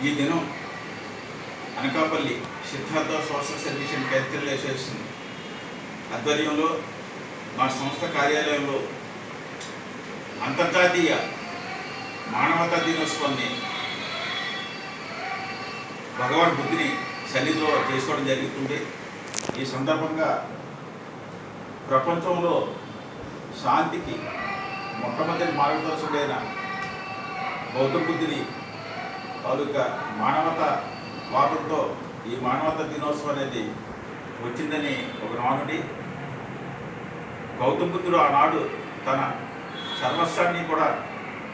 ఈ దినం Anakapalli Siddhartha social service and cultural association ఆధ్వర్యంలో మా సంస్థ కార్యాలయంలో అంతర్జాతీయ మానవతా దినోత్సవాన్ని భగవాన్ బుద్ధుని సన్నిధిలో చేసుకోవడం జరుగుతుంది. ఈ సందర్భంగా ప్రపంచంలో శాంతికి మొట్టమొదటి మార్గదర్శకుడైన గౌతమ బుద్ధుని తాలూకా మానవతా వాదంతో ఈ మానవతా దినోత్సవం అనేది వచ్చిందని ఒక నానుడి. గౌతమ బుద్ధుడు ఆనాడు తన సర్వస్వాన్ని కూడా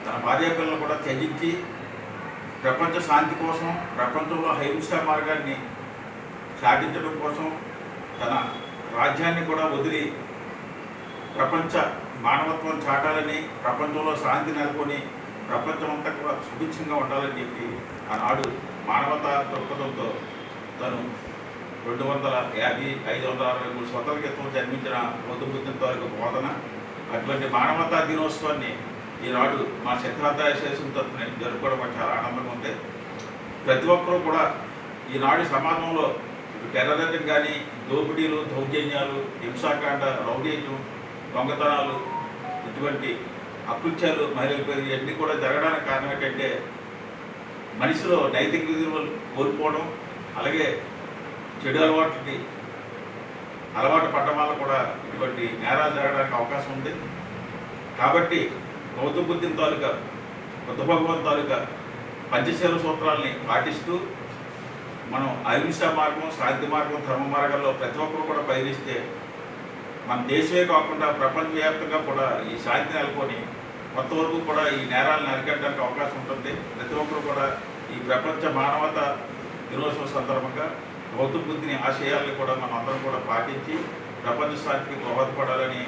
తన భార్య పిల్లలు కూడా త్యజించి ప్రపంచ శాంతి కోసం, ప్రపంచంలో అహింసా మార్గాన్ని సాధించడం కోసం తన రాజ్యాన్ని కూడా వదిలి ప్రపంచ మానవత్వం చాటాలని, ప్రపంచంలో శాంతి నెలకొని ప్రపంచమంతా కూడా సుభిక్షంగా ఉండాలని చెప్పి ఆనాడు మానవతా దృక్పథంతో తను 250-563 సంవత్సరాల క్రితం జన్మించిన గౌతమ బుద్ధుని తాలూకు బోధన. అటువంటి మానవతా దినోత్సవాన్ని ఈనాడు మా సిద్ధార్థ అసోసియేషన్ తరఫున జరుపుకోవడం చాలా ఆనందంగా ఉంది. ప్రతి ఒక్కరూ కూడా ఈనాడు సమాజంలో టెర్రరిజం కానీ, దోపిడీలు, దౌర్జన్యాలు, హింసాకాండ, రౌడీజం, దొంగతనాలు, ఇటువంటి అకృత్యాలు మహిళలపై ఇవన్నీ కూడా జరగడానికి కారణం ఏంటంటే మనిషిలో నైతిక విలువలు కోల్పోవడం, అలాగే చెడు అలవాటు పడ్డం వల్ల కూడా ఇటువంటి నేరాలు జరగడానికి అవకాశం ఉంది. కాబట్టి గౌతమ బుద్ధుని తాలూకా, బుద్ధ భగవాన్ తాలూకా పంచశీల సూత్రాలని పాటిస్తూ మనం అహింసా మార్గం, శాంతి మార్గం, ధర్మ మార్గాల్లో ప్రతి ఒక్కరు కూడా పయనిస్తే మన దేశమే కాకుండా ప్రపంచవ్యాప్తంగా కూడా ఈ శాంతి నెలకొని కొంతవరకు కూడా ఈ నేరాలను అరికట్టడానికి అవకాశం ఉంటుంది. ప్రతి ఒక్కరు కూడా ఈ ప్రపంచ మానవతా దినోత్సవం సందర్భంగా గౌతమ బుద్ధుని ఆశయాలను కూడా మనం అందరం కూడా పాటించి ప్రపంచ శాంతికి దోహదపడాలని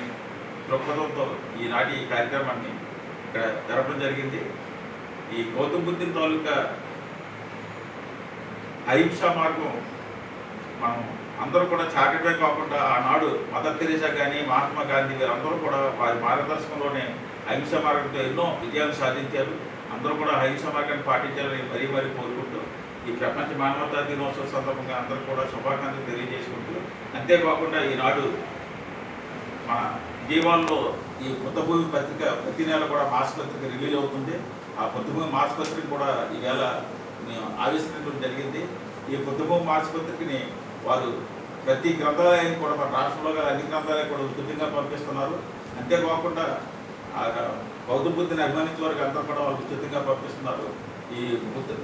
దృక్పథంతో ఈనాటి ఈ కార్యక్రమాన్ని ఇక్కడ జరపడం జరిగింది. ఈ గౌతమ బుద్ధుని తాలూకా అహింసా మార్గం మనం అందరూ కూడా చాటమే కాకుండా ఆనాడు మదర్ తెరీసా కానీ, మహాత్మా గాంధీ వీరందరూ కూడా వారి మార్గదర్శకంలోనే అహింసా మార్గంతో ఎన్నో విజయాలు సాధించారు. అందరూ కూడా అహింసా మార్గాన్ని పాటించాలని మరీ కోరుకుంటూ ఈ ప్రపంచ మానవతా దినోత్సవం సందర్భంగా అందరూ కూడా శుభాకాంక్షలు తెలియజేసుకుంటూ, అంతేకాకుండా ఈనాడు మన జీవాల్లో ఈ బుద్ధభూమి పత్రిక ప్రతి నెల కూడా మాస పత్రిక రిలీజ్ అవుతుంది. ఆ బుద్ధభూమి మాస పత్రిక కూడా ఈవేళ మేము ఆవిష్కరించడం జరిగింది. ఈ బుద్ధభూమి మాస పత్రికని వారు ప్రతి గ్రంథాలయాన్ని కూడా మన రాష్ట్రంలో గల అన్ని గ్రంథాలయాలు కూడా ఉచితంగా పంపిస్తున్నారు. అంతేకాకుండా గౌతమ బుద్ధుని అభిమానించే వారికి అందరూ కూడా వాళ్ళు ఉచితంగా పంపిస్తున్నారు.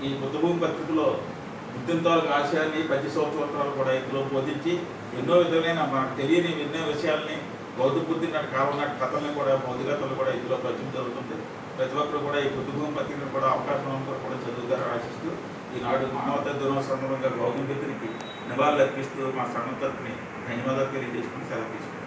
ఈ బుద్ధభూమి పత్రికలో బుద్ధుని తాలూకు ఆశయాన్ని, పంచసూత్రాలు కూడా ఇందులో బోధించి ఎన్నో విధమైన మనకు తెలియని ఎన్నో విషయాల్ని గౌతమ బుద్ధుని నాటి కాలం నాటి కథల్ని కూడా, భౌతికతలు కూడా ఇందులో ప్రచురణ జరుగుతుంది. ప్రతి ఒక్కరు కూడా ఈ బుద్ధభూమి పత్రికను కూడా అవకాశం అందరూ కూడా చదువుతారని ఆశిస్తూ ఈనాడు మానవతా దినోత్సవం సందర్భంగా గౌతమ బుద్ధునికి నివాళులు అర్పిస్తూ మా సంఘం తరఫుని ధన్యవాదాలు తెలియజేసుకుని సెలవు తీసుకుంటాం.